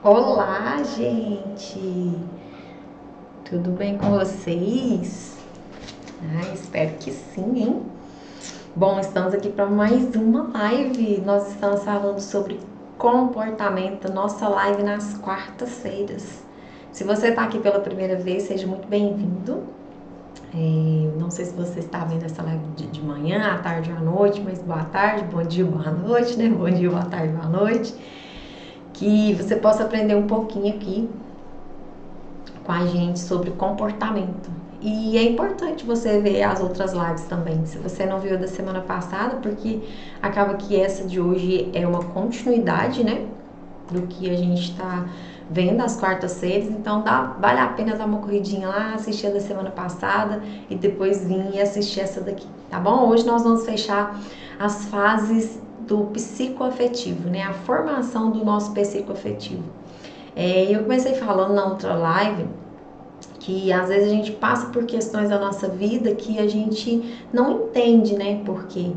Olá, gente! Tudo bem com vocês? Espero que sim, hein? Bom, estamos aqui para mais uma live. Nós estamos falando sobre comportamento, nossa live nas quartas-feiras. Se você está aqui pela primeira vez, seja muito bem-vindo. Não sei se você está vendo essa live de manhã, à tarde ou à noite, mas boa tarde, bom dia, boa noite, né? Bom dia, boa tarde, boa noite. Que você possa aprender um pouquinho aqui com a gente sobre comportamento. E é importante você ver as outras lives também, se você não viu da semana passada, porque acaba que essa de hoje é uma continuidade, né, do que a gente está vendo às quartas-feiras, então vale a pena dar uma corridinha lá, assistir a da semana passada e depois vir e assistir essa daqui, tá bom? Hoje nós vamos fechar as fases do psicoafetivo, né, a formação do nosso psicoafetivo. Eu comecei falando na outra live que às vezes a gente passa por questões da nossa vida que a gente não entende, né, por quê.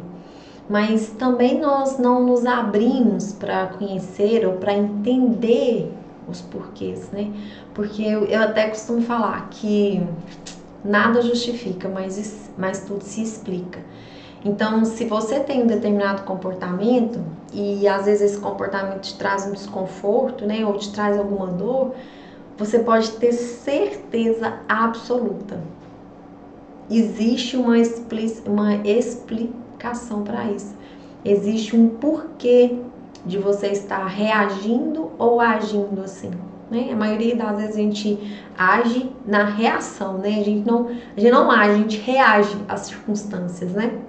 Mas também nós não nos abrimos para conhecer ou para entender os porquês, né? Porque eu até costumo falar que nada justifica, mas tudo se explica. Então, se você tem um determinado comportamento e às vezes esse comportamento te traz um desconforto, né, ou te traz alguma dor, você pode ter certeza absoluta. Existe uma explicação para isso. Existe um porquê de você estar reagindo ou agindo assim. Né? A maioria das vezes a gente age na reação, né? A gente não age, a gente reage às circunstâncias, né?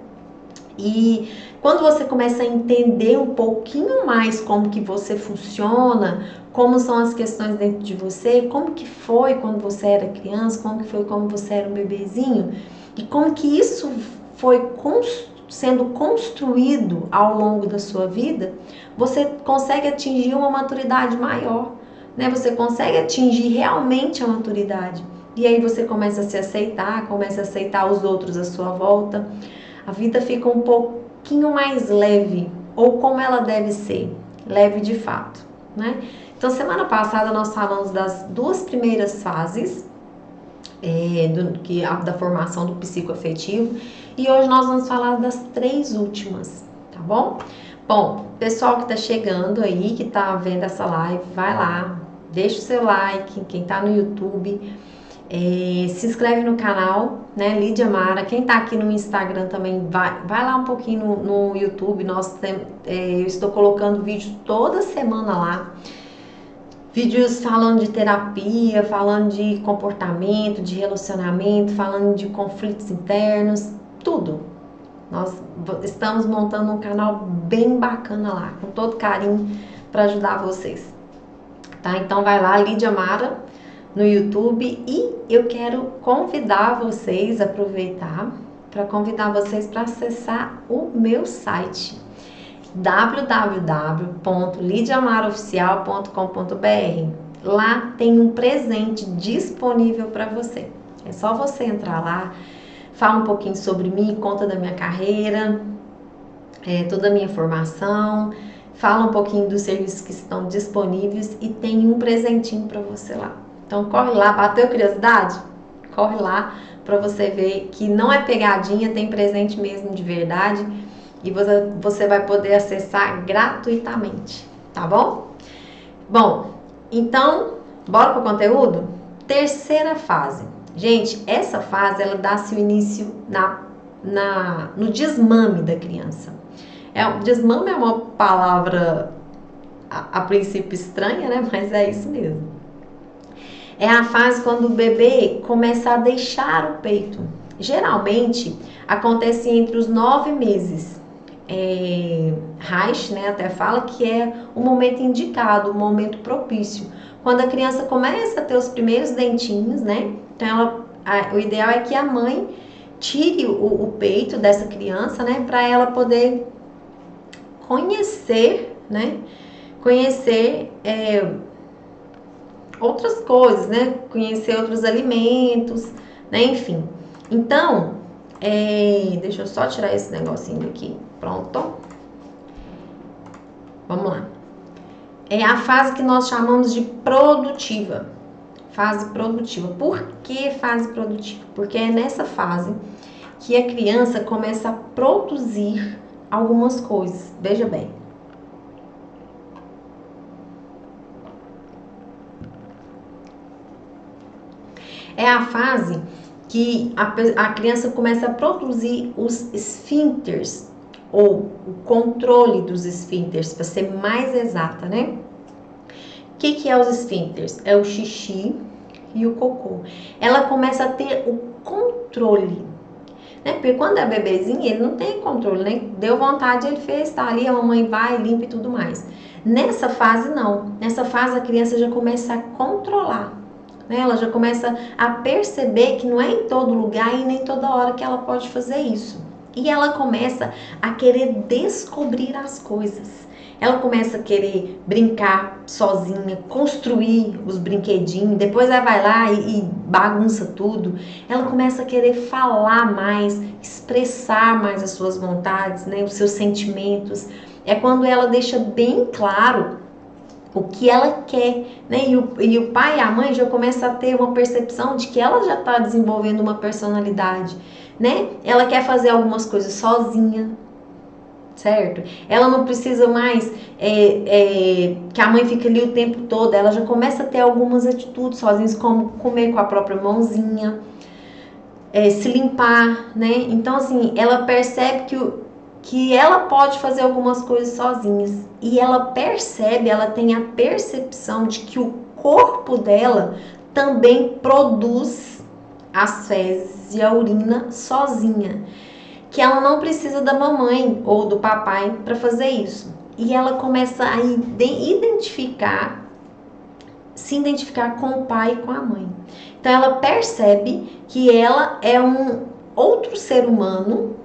E quando você começa a entender um pouquinho mais como que você funciona, como são as questões dentro de você, como que foi quando você era criança, como que foi quando você era um bebezinho, e como que isso foi sendo construído ao longo da sua vida, você consegue atingir uma maturidade maior, né? Você consegue atingir realmente a maturidade. E aí você começa a se aceitar, começa a aceitar os outros à sua volta. A vida fica um pouquinho mais leve, ou como ela deve ser, leve de fato, né? Então, semana passada nós falamos das duas primeiras fases da formação do psicoafetivo e hoje nós vamos falar das três últimas, tá bom? Bom, pessoal que tá chegando aí, que tá vendo essa live, vai lá, deixa o seu like, quem tá no YouTube, se inscreve no canal, né, Lídia Mara. Quem tá aqui no Instagram também, vai lá um pouquinho no YouTube. Eu estou colocando vídeo toda semana lá. Vídeos falando de terapia, falando de comportamento, de relacionamento, falando de conflitos internos, tudo. Nós estamos montando um canal bem bacana lá, com todo carinho, para ajudar vocês. Tá? Então vai lá, Lídia Mara, no YouTube, e eu quero convidar vocês, aproveitar para convidar vocês para acessar o meu site www.lidiamaraoficial.com.br. Lá tem um presente disponível para você. É só você entrar lá, fala um pouquinho sobre mim, conta da minha carreira, toda a minha formação, fala um pouquinho dos serviços que estão disponíveis e tem um presentinho para você lá. Então corre lá, bateu curiosidade? Corre lá para você ver que não é pegadinha, tem presente mesmo de verdade e você vai poder acessar gratuitamente, tá bom? Bom, então, bora pro conteúdo? Terceira fase. Gente, essa fase ela dá-se o início no desmame da criança. Desmame é uma palavra a princípio estranha, né? Mas é isso mesmo. É a fase quando o bebê começa a deixar o peito. Geralmente acontece entre os 9 meses. Reich, né, até fala que é o momento indicado, o momento propício. Quando a criança começa a ter os primeiros dentinhos, né? Então o ideal é que a mãe tire o peito dessa criança, né? Para ela poder conhecer, né? Conhecer outras coisas, né? Conhecer outros alimentos, né? Enfim. Então, deixa eu só tirar esse negocinho daqui. Pronto. Vamos lá. é a fase que nós chamamos de produtiva. Fase produtiva. Por que fase produtiva? Porque é nessa fase que a criança começa a produzir algumas coisas. Veja bem. É a fase que a criança começa a produzir os esfíncteres, ou o controle dos esfíncteres, para ser mais exata, né? O que é os esfíncteres? É o xixi e o cocô. Ela começa a ter o controle, né? Porque quando é bebezinho, ele não tem controle, né? Deu vontade, ele fez, tá ali, a mamãe vai, limpa e tudo mais. Nessa fase, não. Nessa fase, a criança já começa a controlar, né? Ela já começa a perceber que não é em todo lugar e nem toda hora que ela pode fazer isso. E ela começa a querer descobrir as coisas. Ela começa a querer brincar sozinha, construir os brinquedinhos, depois ela vai lá e bagunça tudo. Ela começa a querer falar mais, expressar mais as suas vontades, né, os seus sentimentos. É quando ela deixa bem claro o que ela quer, né? E o pai e a mãe já começam a ter uma percepção de que ela já está desenvolvendo uma personalidade, né? Ela quer fazer algumas coisas sozinha, certo? Ela não precisa mais que a mãe fique ali o tempo todo. Ela já começa a ter algumas atitudes sozinhas, como comer com a própria mãozinha, se limpar, né? Então, assim, ela percebe que ela pode fazer algumas coisas sozinhas. E ela percebe, ela tem a percepção de que o corpo dela também produz as fezes e a urina sozinha. Que ela não precisa da mamãe ou do papai para fazer isso. E ela começa a se identificar com o pai e com a mãe. Então ela percebe que ela é um outro ser humano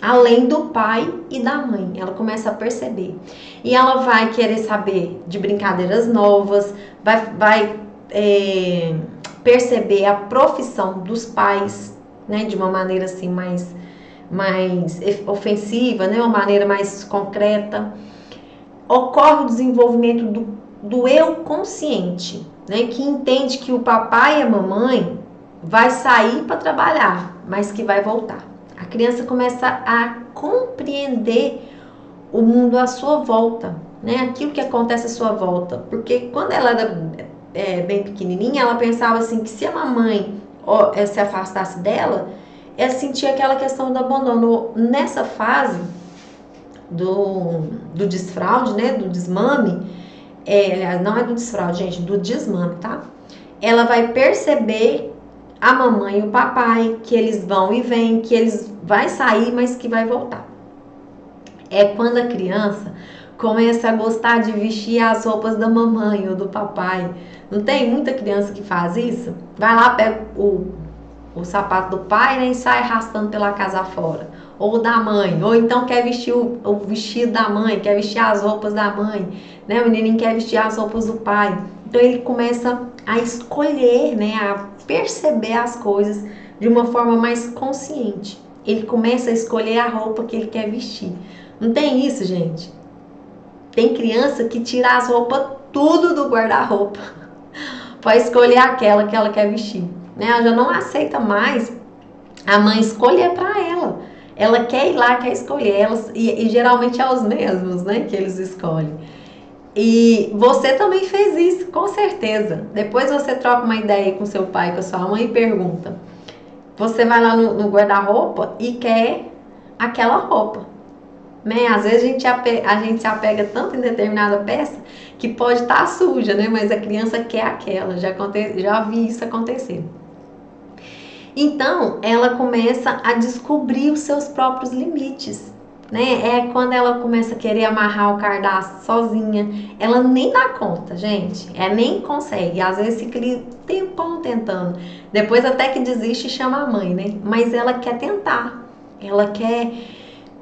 além do pai e da mãe. Ela começa a perceber. E ela vai querer saber de brincadeiras novas, vai perceber a profissão dos pais, né, de uma maneira assim mais ofensiva, né, uma maneira mais concreta. Ocorre o desenvolvimento do eu consciente, né, que entende que o papai e a mamãe vai sair para trabalhar, mas que vai voltar. A criança começa a compreender o mundo à sua volta, né, aquilo que acontece à sua volta, porque quando ela era bem pequenininha, ela pensava assim que se a mamãe se afastasse dela, ela sentia aquela questão do abandono. Nessa fase do desfraude, né, do desmame, não é do desfraude, gente, do desmame, tá? Ela vai perceber a mamãe e o papai, que eles vão e vêm, que eles vai sair, mas que vai voltar. É quando a criança começa a gostar de vestir as roupas da mamãe ou do papai. Não tem muita criança que faz isso? Vai lá, pega o sapato do pai, né, e sai arrastando pela casa fora. Ou da mãe, ou então quer vestir o vestido da mãe, quer vestir as roupas da mãe, né? O menininho quer vestir as roupas do pai. Então ele começa a escolher, né, a perceber as coisas de uma forma mais consciente. Ele começa a escolher a roupa que ele quer vestir. Não tem isso, gente? Tem criança que tira as roupas tudo do guarda-roupa para escolher aquela que ela quer vestir, né? Ela já não aceita mais a mãe escolher para ela. Ela quer ir lá, quer escolher. E geralmente é os mesmos, né, que eles escolhem. E você também fez isso, com certeza. Depois você troca uma ideia com seu pai, com a sua mãe e pergunta. Você vai lá no guarda-roupa e quer aquela roupa, né? Às vezes a gente se apega tanto em determinada peça que pode estar suja, né? Mas a criança quer aquela. Já vi isso acontecer. Então, ela começa a descobrir os seus próprios limites, né? É quando ela começa a querer amarrar o cardápio sozinha. Ela nem dá conta, gente. Ela nem consegue. Às vezes fica ali tempão tentando. Depois até que desiste e chama a mãe, né? Mas ela quer tentar. Ela quer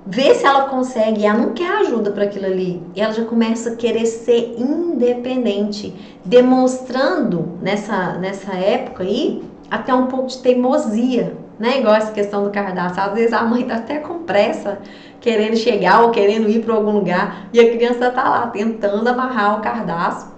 ver se ela consegue. Ela não quer ajuda para aquilo ali. E ela já começa a querer ser independente, demonstrando nessa época aí até um pouco de teimosia, né? Igual essa questão do cardápio. Às vezes a mãe tá até com pressa, querendo chegar ou querendo ir para algum lugar, e a criança tá lá tentando amarrar o cardápio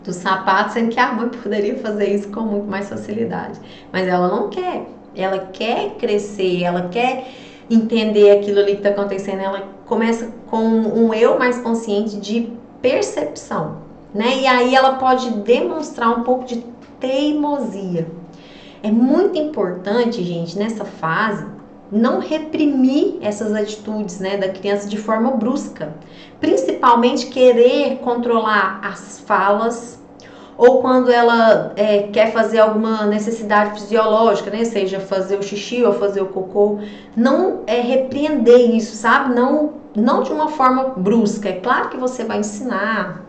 do sapato, sendo que a mãe poderia fazer isso com muito mais facilidade. Mas ela não quer. Ela quer crescer, ela quer entender aquilo ali que está acontecendo. Ela começa com um eu mais consciente de percepção, né? E aí ela pode demonstrar um pouco de teimosia. É muito importante, gente, nessa fase, não reprimir essas atitudes, né, da criança de forma brusca. Principalmente querer controlar as falas, ou quando ela quer fazer alguma necessidade fisiológica, né, seja fazer o xixi ou fazer o cocô, não repreender isso, sabe? Não de uma forma brusca. É claro que você vai ensinar,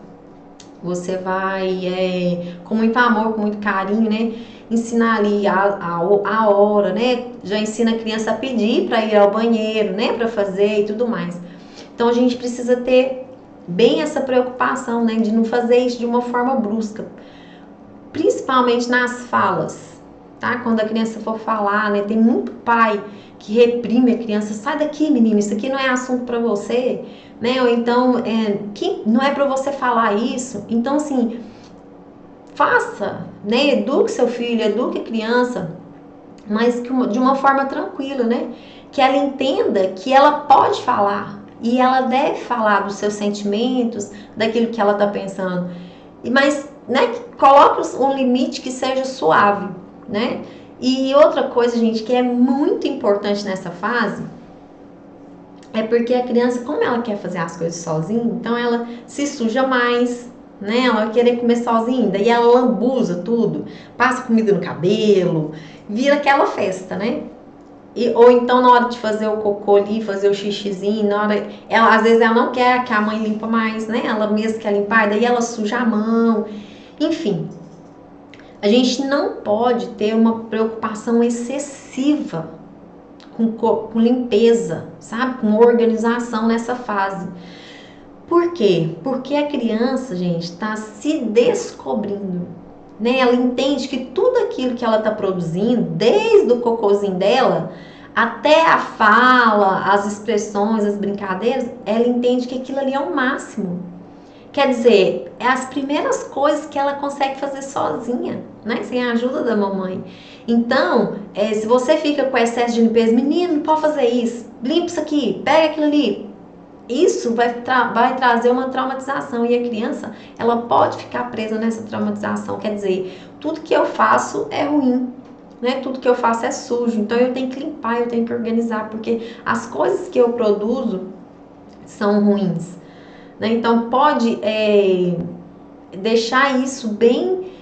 você vai, com muito amor, com muito carinho, né, ensinar ali a hora, né, já ensina a criança a pedir para ir ao banheiro, né, para fazer e tudo mais. Então a gente precisa ter bem essa preocupação, né, de não fazer isso de uma forma brusca, principalmente nas falas, tá? Quando a criança for falar, né, tem muito pai que reprime a criança, sai daqui, menina, isso aqui não é assunto para você, né? Ou então, que não é para você falar isso. Então, assim, faça, né? Eduque seu filho, eduque a criança, mas de uma forma tranquila, né? Que ela entenda que ela pode falar e ela deve falar dos seus sentimentos, daquilo que ela tá pensando. Mas, né, coloque um limite que seja suave, né? E outra coisa, gente, que é muito importante nessa fase é porque a criança, como ela quer fazer as coisas sozinha, então ela se suja mais, né? Ela vai querer comer sozinha, daí ela lambuza tudo, passa comida no cabelo, vira aquela festa, né? Ou então na hora de fazer o cocô ali, fazer o xixizinho, na hora, às vezes ela não quer que a mãe limpa mais, né? Ela mesma quer limpar, daí ela suja a mão, enfim. A gente não pode ter uma preocupação excessiva com limpeza, sabe? Com organização nessa fase. Por quê? Porque a criança, gente, está se descobrindo, né? Ela entende que tudo aquilo que ela está produzindo, desde o cocôzinho dela até a fala, as expressões, as brincadeiras, ela entende que aquilo ali é o máximo. Quer dizer, é as primeiras coisas que ela consegue fazer sozinha, né? Sem a ajuda da mamãe. Então, se você fica com excesso de limpeza, menino, não pode fazer isso, limpa isso aqui, pega aquilo ali. Isso vai trazer uma traumatização e a criança, ela pode ficar presa nessa traumatização. Quer dizer, tudo que eu faço é ruim, né? Tudo que eu faço é sujo, então eu tenho que limpar, eu tenho que organizar, porque as coisas que eu produzo são ruins, né? Então pode deixar isso bem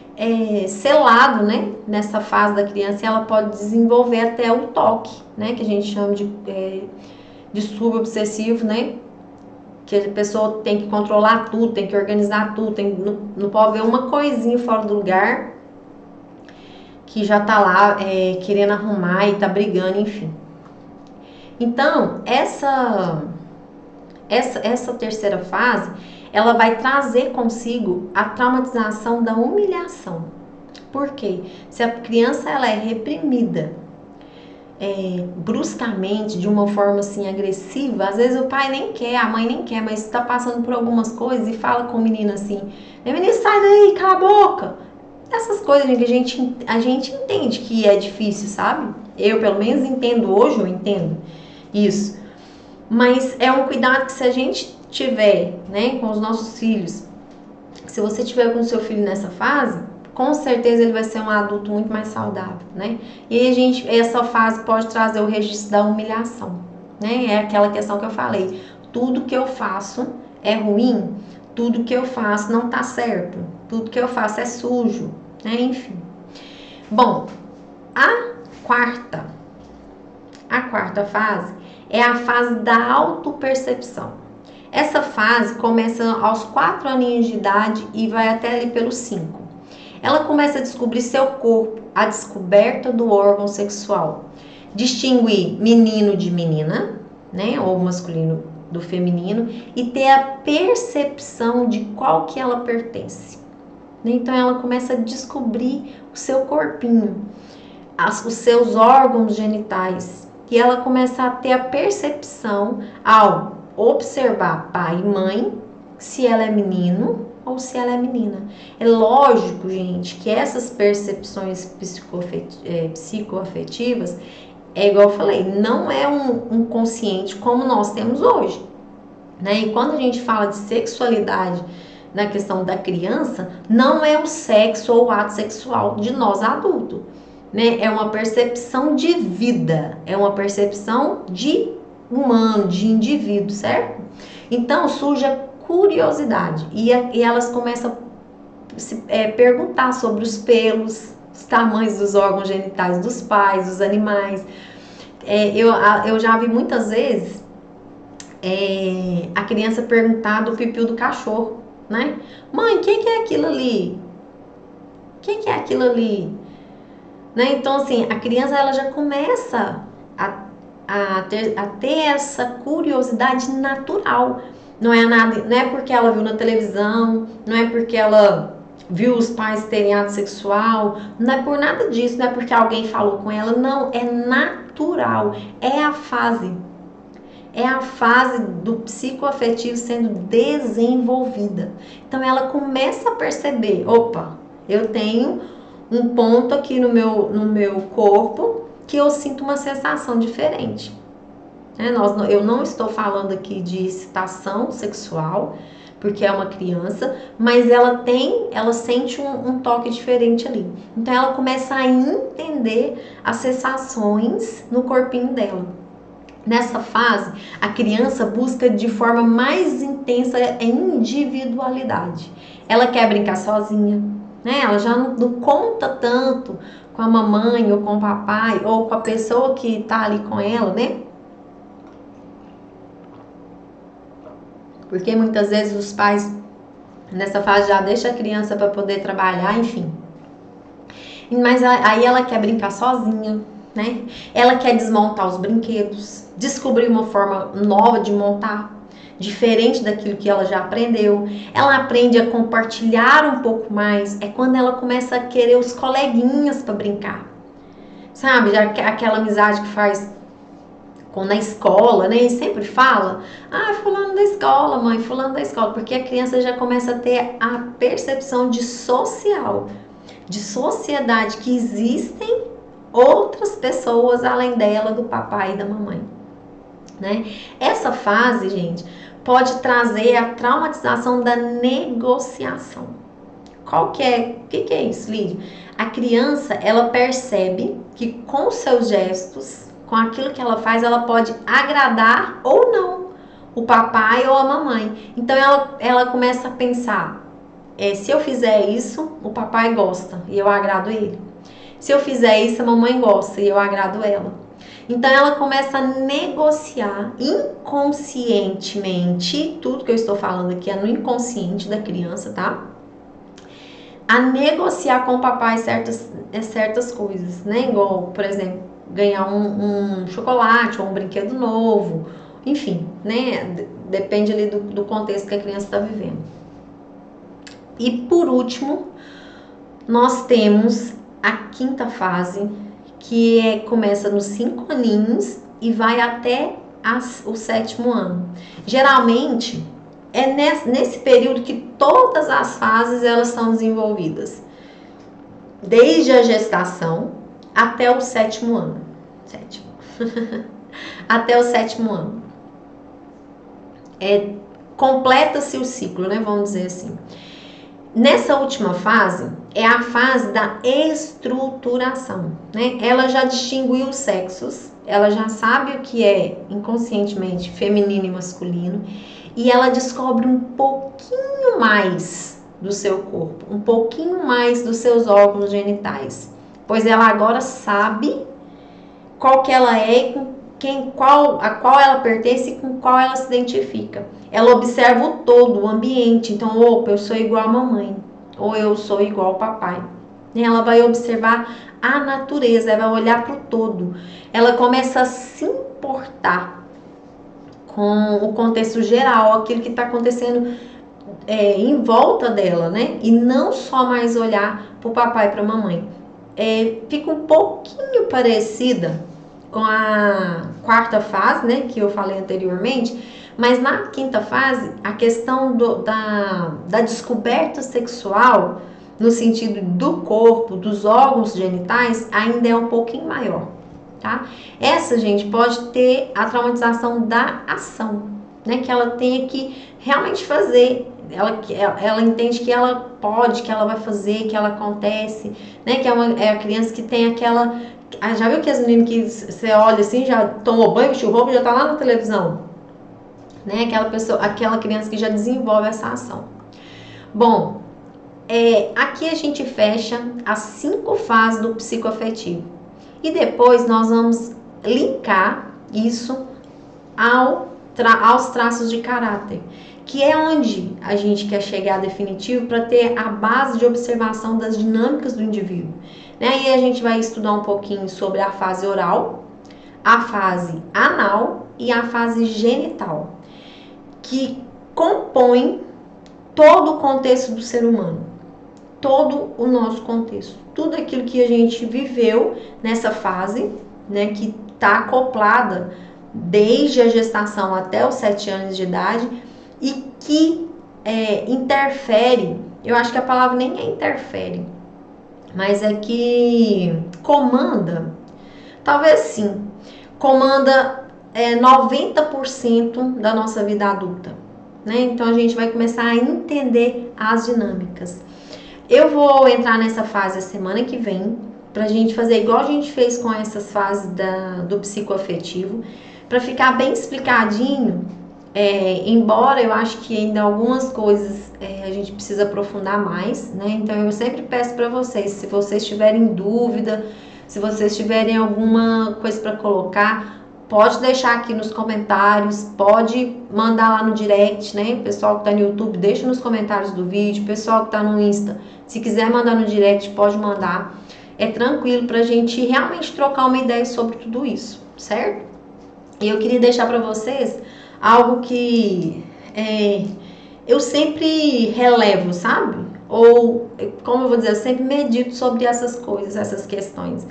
selado, né? Nessa fase da criança, e ela pode desenvolver até o toque, né? Que a gente chama de distúrbio obsessivo, né? Que a pessoa tem que controlar tudo, tem que organizar tudo, não pode ver uma coisinha fora do lugar, que já tá lá querendo arrumar e tá brigando, enfim. Então, essa terceira fase, ela vai trazer consigo a traumatização da humilhação. Por quê? Se a criança ela é reprimida bruscamente, de uma forma assim agressiva, às vezes o pai nem quer, a mãe nem quer, mas está passando por algumas coisas e fala com o menino assim: menino, sai daí, cala a boca. Essas coisas que a gente entende que é difícil, sabe? Eu pelo menos entendo hoje, eu entendo isso. Mas é um cuidado que se a gente tiver, né, com os nossos filhos, se você tiver com o seu filho nessa fase, com certeza ele vai ser um adulto muito mais saudável, né? E aí essa fase pode trazer o registro da humilhação, né? É aquela questão que eu falei, tudo que eu faço é ruim, tudo que eu faço não tá certo, tudo que eu faço é sujo, né? Enfim. Bom, a quarta fase é a fase da autopercepção. Essa fase começa aos 4 aninhos de idade e vai até ali pelos 5. Ela começa a descobrir seu corpo, a descoberta do órgão sexual, distinguir menino de menina, né, ou masculino do feminino, e ter a percepção de qual que ela pertence. Então ela começa a descobrir o seu corpinho. os seus órgãos genitais. E ela começa a ter a percepção ao observar pai e mãe, se ela é menino ou se ela é menina. É lógico, gente, que essas percepções psicoafetivas, é igual eu falei, não é um consciente como nós temos hoje, né? E quando a gente fala de sexualidade na questão da criança, não é o sexo ou o ato sexual de nós adultos, né? É uma percepção de vida, é uma percepção de humano, de indivíduo, certo? Então surge a curiosidade e elas começam a se perguntar sobre os pelos, os tamanhos dos órgãos genitais dos pais, dos animais. Eu já vi muitas vezes a criança perguntar do pipiu do cachorro, né? Mãe, o que é aquilo ali? O que é aquilo ali? Né? Então, assim, a criança ela já começa a ter essa curiosidade natural. Não é nada, não é porque ela viu na televisão, não é porque ela viu os pais terem ato sexual, não é por nada disso, não é porque alguém falou com ela, não, é natural, é a fase do psicoafetivo sendo desenvolvida. Então ela começa a perceber, opa, eu tenho um ponto aqui no meu corpo que eu sinto uma sensação diferente. Eu não estou falando aqui de excitação sexual, porque é uma criança, mas ela sente um toque diferente ali. Então ela começa a entender as sensações no corpinho dela. Nessa fase, a criança busca de forma mais intensa a individualidade. Ela quer brincar sozinha, né? Ela já não conta tanto com a mamãe ou com o papai ou com a pessoa que tá ali com ela, né? Porque muitas vezes os pais nessa fase já deixam a criança para poder trabalhar, enfim. Mas aí ela quer brincar sozinha, né? Ela quer desmontar os brinquedos, descobrir uma forma nova de montar, diferente daquilo que ela já aprendeu. Ela aprende a compartilhar um pouco mais. É quando ela começa a querer os coleguinhas para brincar. Sabe? Já aquela amizade que faz na escola, né? E sempre fala, fulano da escola, mãe, fulano da escola, porque a criança já começa a ter a percepção de sociedade, que existem outras pessoas além dela, do papai e da mamãe, né? Essa fase, gente, pode trazer a traumatização da negociação. O que é isso, Lídia? A criança, ela percebe que com seus gestos, com aquilo que ela faz, ela pode agradar ou não o papai ou a mamãe. Então ela começa a pensar, se eu fizer isso, o papai gosta e eu agrado ele. Se eu fizer isso, a mamãe gosta e eu agrado ela. Então ela começa a negociar inconscientemente, tudo que eu estou falando aqui é no inconsciente da criança, tá? A negociar com o papai certas coisas, né? Igual, por exemplo, ganhar um chocolate ou um brinquedo novo, enfim, né? Depende ali do contexto que a criança está vivendo. E por último, nós temos a quinta fase, que começa nos 5 aninhos e vai até o 7º ano. Geralmente, é nesse período que todas as fases elas são desenvolvidas. Desde a gestação até o 7º ano. Até o 7º ano. Completa-se o ciclo, né? Vamos dizer assim. Nessa última fase, é a fase da estruturação, né? Ela já distinguiu os sexos, ela já sabe o que é inconscientemente feminino e masculino, e ela descobre um pouquinho mais do seu corpo, um pouquinho mais dos seus órgãos genitais, pois ela agora sabe qual que ela é, a qual ela pertence e com qual ela se identifica. Ela observa o todo, o ambiente. Então, opa, eu sou igual a mamãe, ou eu sou igual ao papai. E ela vai observar a natureza, ela vai olhar para o todo. Ela começa a se importar com o contexto geral, aquilo que está acontecendo em volta dela, né? E não só mais olhar para o papai e para a mamãe. fica um pouquinho parecida com a quarta fase, né, que eu falei anteriormente, mas na quinta fase, a questão da descoberta sexual, no sentido do corpo, dos órgãos genitais, ainda é um pouquinho maior, tá? Essa, gente, pode ter a traumatização da ação, né, que ela tenha que realmente fazer. Ela entende que ela pode, que ela vai fazer, que ela acontece, né? Que é a criança que tem aquela... já viu que as meninas que você olha assim, já tomou banho, vestiu roupa, já tá lá na televisão, né? Aquela criança que já desenvolve essa ação. Bom, aqui a gente fecha as 5 fases do psicoafetivo. E depois nós vamos linkar isso aos traços de caráter, que é onde a gente quer chegar definitivo para ter a base de observação das dinâmicas do indivíduo. Né? E a gente vai estudar um pouquinho sobre a fase oral, a fase anal e a fase genital, que compõem todo o contexto do ser humano, todo o nosso contexto, tudo aquilo que a gente viveu nessa fase, né, que está acoplada desde a gestação até os 7 anos de idade e que interfere, eu acho que a palavra nem é interfere, mas é que comanda, talvez sim, comanda 90% da nossa vida adulta, né? Então a gente vai começar a entender as dinâmicas. Eu vou entrar nessa fase a semana que vem, pra gente fazer igual a gente fez com essas fases do psicoafetivo, para ficar bem explicadinho, embora eu acho que ainda algumas coisas a gente precisa aprofundar mais, né? Então eu sempre peço para vocês, se vocês tiverem dúvida, se vocês tiverem alguma coisa para colocar, pode deixar aqui nos comentários, pode mandar lá no direct, né? O pessoal que tá no YouTube, deixa nos comentários do vídeo, o pessoal que tá no Insta, se quiser mandar no direct, pode mandar. É tranquilo pra gente realmente trocar uma ideia sobre tudo isso, certo? E eu queria deixar para vocês algo que eu sempre relevo, sabe? Ou, como eu vou dizer, eu sempre medito sobre essas coisas, essas questões.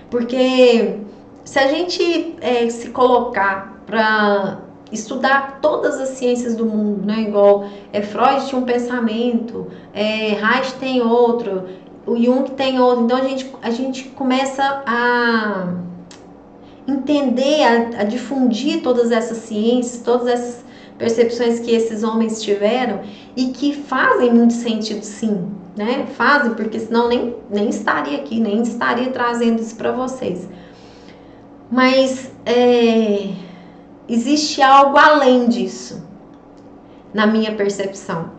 Porque se a gente se colocar para estudar todas as ciências do mundo, né? Igual Freud tinha um pensamento, Reich tem outro, o Jung tem outro. Então a gente começa a entender, a difundir todas essas ciências, todas essas percepções que esses homens tiveram e que fazem muito sentido, sim, né? Fazem, porque senão nem estaria aqui, nem estaria trazendo isso para vocês. Mas existe algo além disso, na minha percepção,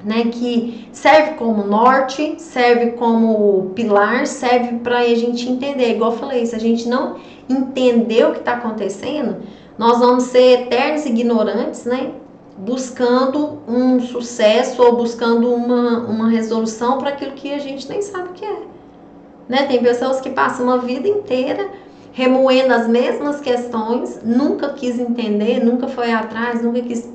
né? Que serve como norte, serve como pilar, serve para a gente entender. Igual eu falei, se a gente não entender o que está acontecendo, nós vamos ser eternos ignorantes, né? Buscando um sucesso ou buscando uma resolução para aquilo que a gente nem sabe o que é, né? Tem pessoas que passam uma vida inteira remoendo as mesmas questões, nunca quis entender, nunca foi atrás, nunca quis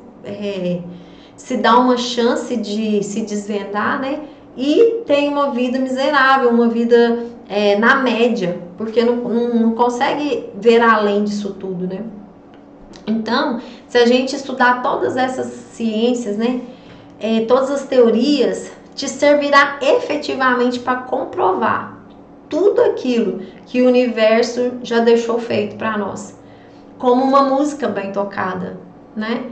se dar uma chance de se desvendar, né? E tem uma vida miserável, uma vida na média, porque não consegue ver além disso tudo, né? Então, se a gente estudar todas essas ciências, né? Todas as teorias, te servirá efetivamente para comprovar tudo aquilo que o universo já deixou feito para nós, como uma música bem tocada, né?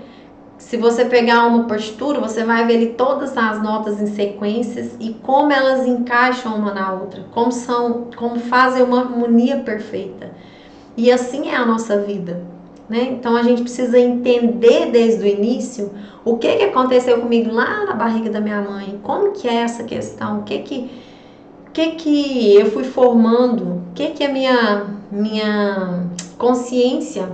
Se você pegar uma partitura, você vai ver ali todas as notas em sequências e como elas encaixam uma na outra, como fazem uma harmonia perfeita. E assim é a nossa vida, né? Então a gente precisa entender desde o início o que aconteceu comigo lá na barriga da minha mãe, como que é essa questão, o que eu fui formando, o que a minha consciência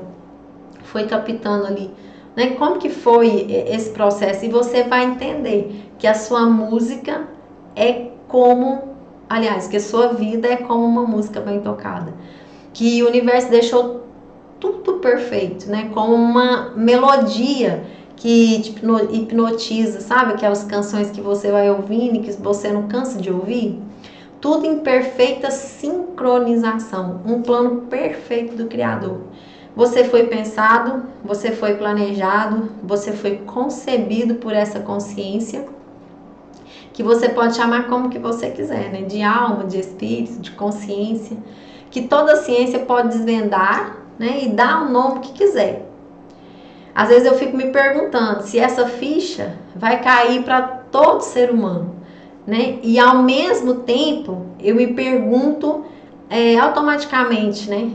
foi captando ali, né? Como que foi esse processo? E você vai entender que a sua música que a sua vida é como uma música bem tocada, que o universo deixou tudo perfeito, né? Como uma melodia que te hipnotiza, sabe? Aquelas canções que você vai ouvindo e que você não cansa de ouvir. tudo em perfeita sincronização, um plano perfeito do Criador. Você foi pensado, você foi planejado, você foi concebido por essa consciência, que você pode chamar como que você quiser, né? De alma, de espírito, de consciência, que toda ciência pode desvendar, né? E dar o nome que quiser. Às vezes eu fico me perguntando se essa ficha vai cair para todo ser humano, né? E ao mesmo tempo eu me pergunto automaticamente, né?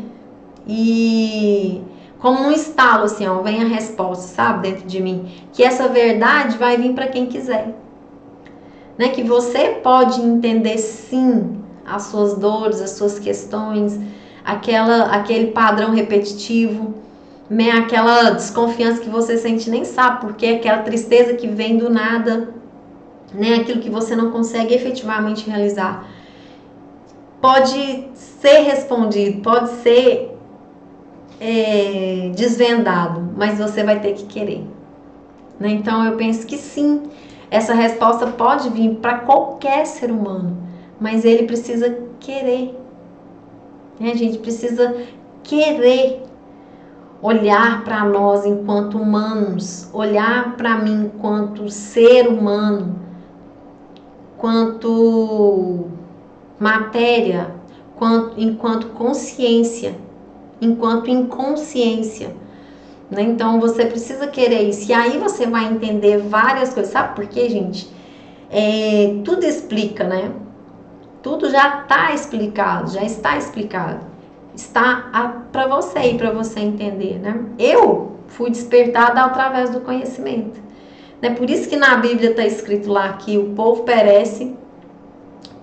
E como um estalo assim, ó, vem a resposta, sabe, dentro de mim, que essa verdade vai vir para quem quiser, né? Que você pode entender sim as suas dores, as suas questões, aquele padrão repetitivo, né? Aquela desconfiança que você sente nem sabe porque, aquela tristeza que vem do nada, né? Aquilo que você não consegue efetivamente realizar. Pode ser respondido, pode ser desvendado, mas você vai ter que querer, né? Então eu penso que sim, essa resposta pode vir para qualquer ser humano, mas ele precisa querer, né? A gente precisa querer olhar para nós enquanto humanos, olhar para mim enquanto ser humano, quanto matéria, enquanto consciência, enquanto inconsciência, né? Então você precisa querer isso, e aí você vai entender várias coisas. Sabe por quê, gente? Tudo explica, né? Tudo já está explicado, já está explicado. Está para você e para você entender, né? Eu fui despertada através do conhecimento, né? Por isso que na Bíblia está escrito lá que o povo perece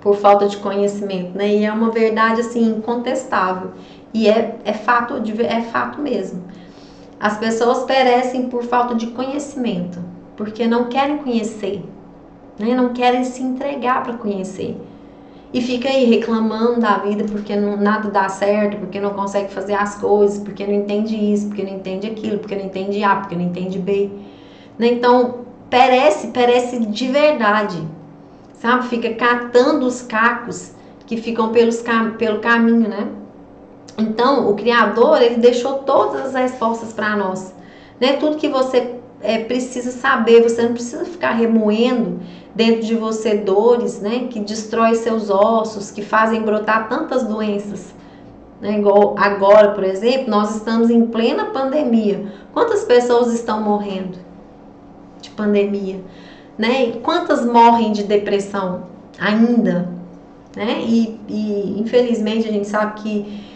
por falta de conhecimento, né? E é uma verdade assim incontestável, e é fato mesmo. As pessoas perecem por falta de conhecimento, porque não querem conhecer, né? Não querem se entregar para conhecer. E fica aí reclamando da vida porque nada dá certo, porque não consegue fazer as coisas, porque não entende isso, porque não entende aquilo, porque não entende A, porque não entende B, né? Então, perece de verdade, sabe? Fica catando os cacos que ficam pelo caminho, né? Então, o Criador, ele deixou todas as respostas para nós, né? Tudo que você precisa saber, você não precisa ficar remoendo dentro de você dores, né? Que destrói seus ossos, que fazem brotar tantas doenças, né? Igual agora, por exemplo, nós estamos em plena pandemia. Quantas pessoas estão morrendo de pandemia, né? E quantas morrem de depressão ainda, né? E infelizmente a gente sabe que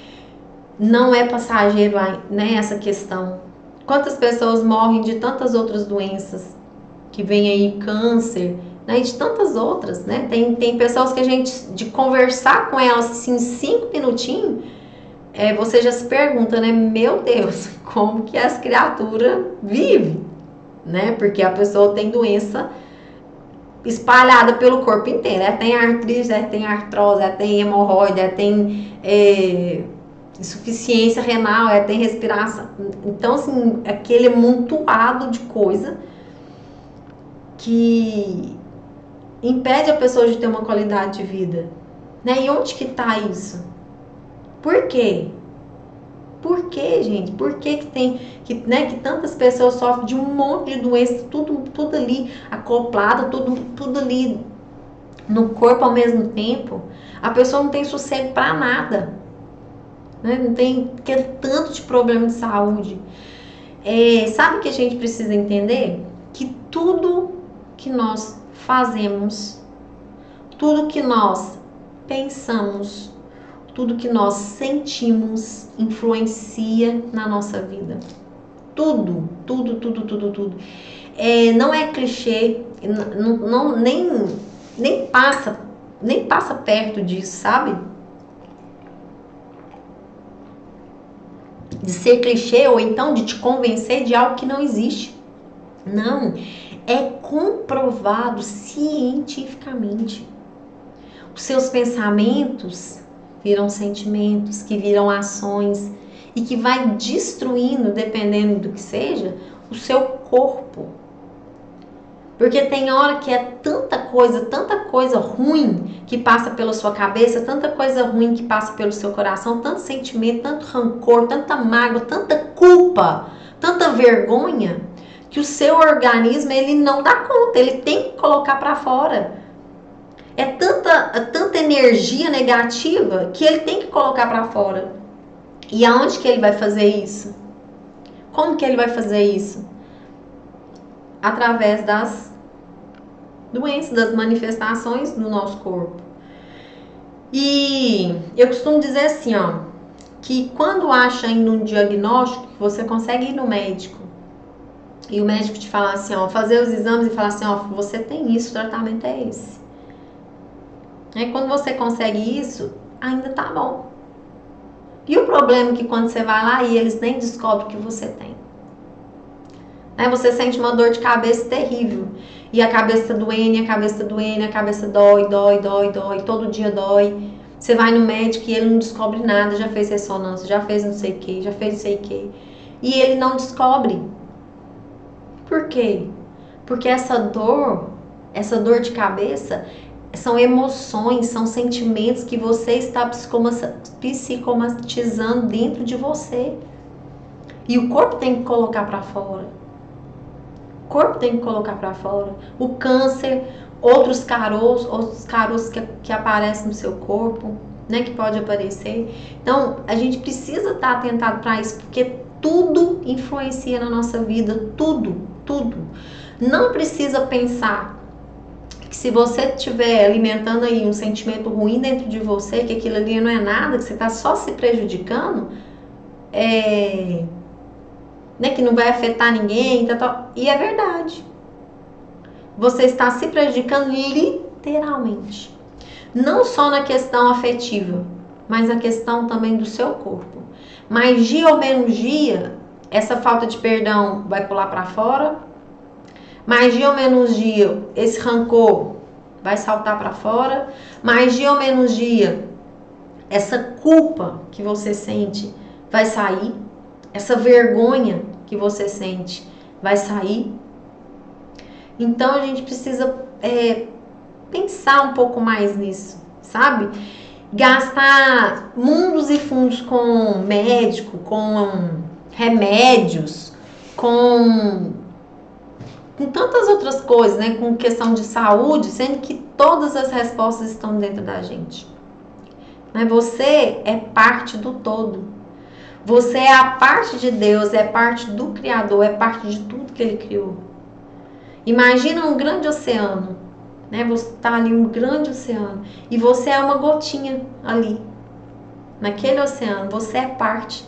não é passageiro, né, essa questão. Quantas pessoas morrem de tantas outras doenças, que vem aí câncer, né, e de tantas outras, né? Tem pessoas que a gente, de conversar com elas assim, 5 minutinhos, você já se pergunta, né? Meu Deus, como que as criaturas vivem, né? Porque a pessoa tem doença espalhada pelo corpo inteiro. Tem artrite, tem artrose, tem hemorroida, tem insuficiência renal, tem respiração. Então, assim, aquele amontoado de coisa que impede a pessoa de ter uma qualidade de vida, né? E onde que tá isso? Por quê? Por quê, gente? Por que tem que tantas pessoas sofrem de um monte de doenças, tudo ali acoplado, tudo ali no corpo ao mesmo tempo? A pessoa não tem sossego para nada, né? Não tem tanto de problema de saúde. Sabe o que a gente precisa entender? Que tudo que nós fazemos, tudo que nós pensamos, tudo que nós sentimos influencia na nossa vida. Tudo. Não é clichê, nem passa perto disso, sabe? De ser clichê ou então de te convencer de algo que não existe. Não, é comprovado cientificamente. Os seus pensamentos viram sentimentos, que viram ações e que vai destruindo, dependendo do que seja, o seu corpo. Porque tem hora que é tanta coisa ruim que passa pela sua cabeça, tanta coisa ruim que passa pelo seu coração, tanto sentimento, tanto rancor, tanta mágoa, tanta culpa, tanta vergonha, que o seu organismo ele não dá conta, ele tem que colocar para fora. É tanta energia negativa que ele tem que colocar para fora. E aonde que ele vai fazer isso? Como que ele vai fazer isso? Através das doenças, das manifestações do nosso corpo. E eu costumo dizer assim, ó, que quando acha ainda um diagnóstico, você consegue ir no médico. E o médico te fala assim, ó, fazer os exames e falar assim, ó, você tem isso, o tratamento é esse. Aí quando você consegue isso, ainda tá bom. E o problema é que quando você vai lá e eles nem descobrem que você tem. Aí você sente uma dor de cabeça terrível. E a cabeça doendo, a cabeça doendo, a cabeça dói, todo dia dói. Você vai no médico e ele não descobre nada, já fez ressonância, já fez não sei o que, já fez não sei o que. E ele não descobre. Por quê? Porque essa dor de cabeça, são emoções, são sentimentos que você está psicomatizando dentro de você. E o corpo tem que colocar para fora. O corpo tem que colocar para fora. O câncer, outros caroços que aparecem no seu corpo, né, que pode aparecer. Então, a gente precisa estar atentado para isso, porque tudo influencia na nossa vida, tudo. Não precisa pensar que se você estiver alimentando aí um sentimento ruim dentro de você, que aquilo ali não é nada, que você está só se prejudicando, né, que não vai afetar ninguém, e é verdade. Você está se prejudicando literalmente. Não só na questão afetiva, mas na questão também do seu corpo. Mais dia ou menos dia, essa falta de perdão vai pular para fora. Mais dia ou menos dia, esse rancor vai saltar para fora. Mais dia ou menos dia, essa culpa que você sente vai sair. Essa vergonha que você sente vai sair. Então a gente precisa pensar um pouco mais nisso, sabe? Gastar mundos e fundos com médico, com remédios, com tantas outras coisas, né? Com questão de saúde, sendo que todas as respostas estão dentro da gente. Mas você é parte do todo. Você é a parte de Deus, é parte do Criador, é parte de tudo que Ele criou. Imagina um grande oceano, né? Você está ali um grande oceano e você é uma gotinha ali, naquele oceano. Você é parte,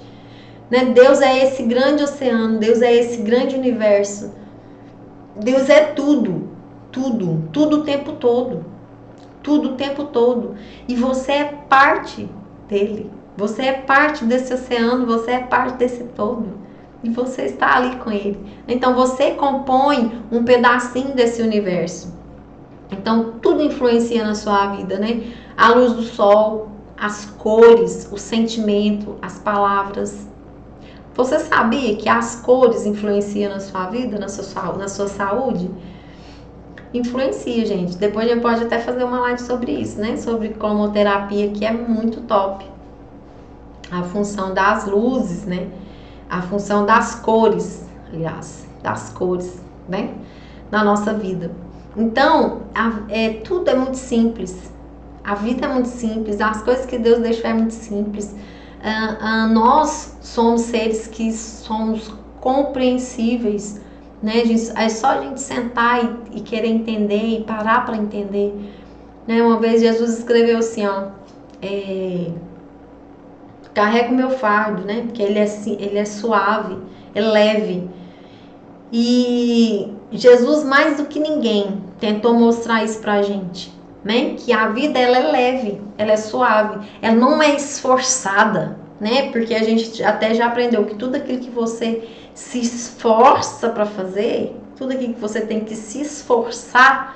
né? Deus é esse grande oceano, Deus é esse grande universo. Deus é tudo o tempo todo. Tudo o tempo todo. E você é parte dele. Você é parte desse oceano, você é parte desse todo. E você está ali com ele. Então você compõe um pedacinho desse universo. Então tudo influencia na sua vida, né? A luz do sol, as cores, o sentimento, as palavras. Você sabia que as cores influenciam na sua vida, na sua saúde? Influencia, gente. Depois a gente pode até fazer uma live sobre isso, né? Sobre cromoterapia, que é muito top. A função das luzes, né? A função das cores, aliás, das cores, né? Na nossa vida. Então, tudo é muito simples. A vida é muito simples. As coisas que Deus deixou é muito simples. Nós somos seres que somos compreensíveis, né? É só a gente sentar e querer entender e parar para entender, né? Uma vez Jesus escreveu assim, ó, carrega o meu fardo, né? Porque ele é suave, é leve. E Jesus, mais do que ninguém, tentou mostrar isso pra gente, né? Que a vida, ela é leve, ela é suave, ela não é esforçada, né? Porque a gente até já aprendeu que tudo aquilo que você se esforça para fazer, tudo aquilo que você tem que se esforçar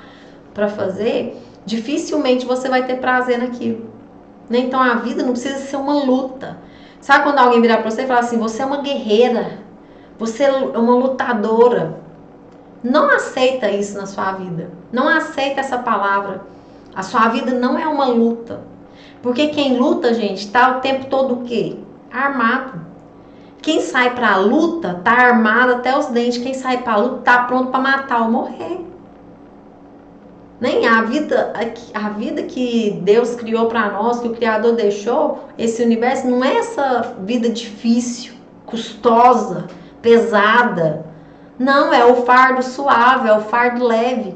para fazer, dificilmente você vai ter prazer naquilo, né? Então a vida não precisa ser uma luta. Sabe quando alguém virar para você e falar assim, você é uma guerreira, você é uma lutadora? Não aceita isso na sua vida. Não aceita essa palavra. A sua vida não é uma luta. Porque quem luta, gente, tá o tempo todo o quê? Armado. Quem sai pra luta tá armado até os dentes. Quem sai pra luta tá pronto pra matar ou morrer. Nem a vida que Deus criou para nós, que o Criador deixou, esse universo, não é essa vida difícil, custosa, pesada. Não, é o fardo suave, é o fardo leve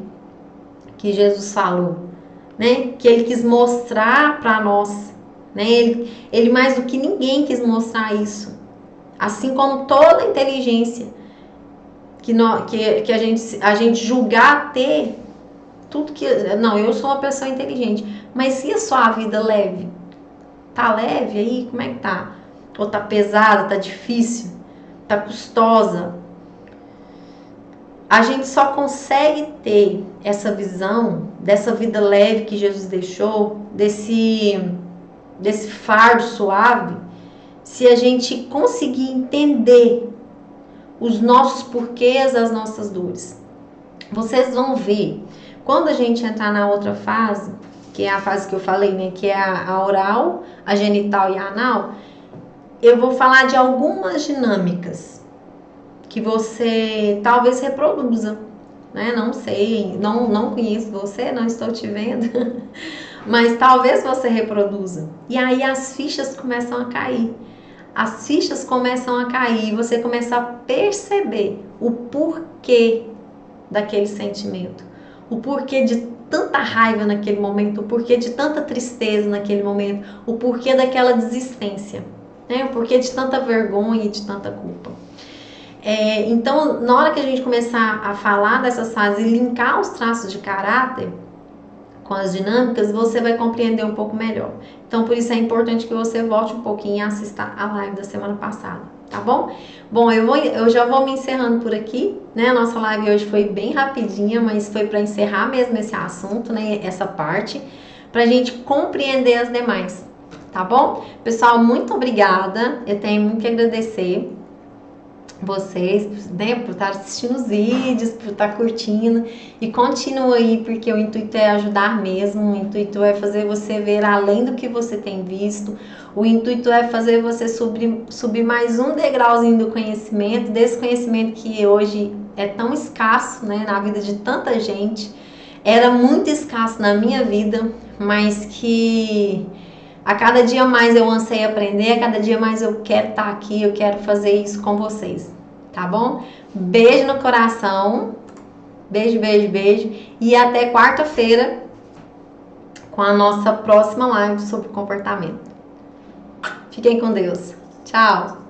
que Jesus falou, né? Que ele quis mostrar para nós, né? Ele mais do que ninguém quis mostrar isso. Assim como toda inteligência que a gente julgar ter, tudo que... Não, eu sou uma pessoa inteligente. Mas e a sua vida leve? Tá leve aí? Como é que tá? Ou tá pesada, tá difícil? Tá custosa? A gente só consegue ter essa visão dessa vida leve que Jesus deixou, desse fardo suave, se a gente conseguir entender os nossos porquês, as nossas dores. Vocês vão ver, quando a gente entrar na outra fase, que é a fase que eu falei, né, que é a oral, a genital e a anal, eu vou falar de algumas dinâmicas que você talvez reproduza, né? Não sei, não conheço você, não estou te vendo, mas talvez você reproduza. E aí as fichas começam a cair. As fichas começam a cair e você começa a perceber o porquê daquele sentimento, o porquê de tanta raiva naquele momento, o porquê de tanta tristeza naquele momento, o porquê daquela desistência, né? O porquê de tanta vergonha e de tanta culpa. Então, na hora que a gente começar a falar dessas fases e linkar os traços de caráter com as dinâmicas, você vai compreender um pouco melhor. Então, por isso é importante que você volte um pouquinho e assista a live da semana passada, tá bom? Bom, eu já vou me encerrando por aqui, né? A nossa live hoje foi bem rapidinha, mas foi para encerrar mesmo esse assunto, né? Essa parte, pra gente compreender as demais, tá bom? Pessoal, muito obrigada. Eu tenho muito que agradecer vocês, né, por estar assistindo os vídeos, por estar curtindo, e continua aí, porque o intuito é ajudar mesmo, o intuito é fazer você ver além do que você tem visto, o intuito é fazer você subir mais um degrauzinho do conhecimento, desse conhecimento que hoje é tão escasso, né, na vida de tanta gente, era muito escasso na minha vida, mas que a cada dia mais eu anseio aprender, a cada dia mais eu quero estar aqui, eu quero fazer isso com vocês, tá bom? Beijo no coração, beijo, beijo, beijo, e até quarta-feira com a nossa próxima live sobre comportamento. Fiquem com Deus. Tchau!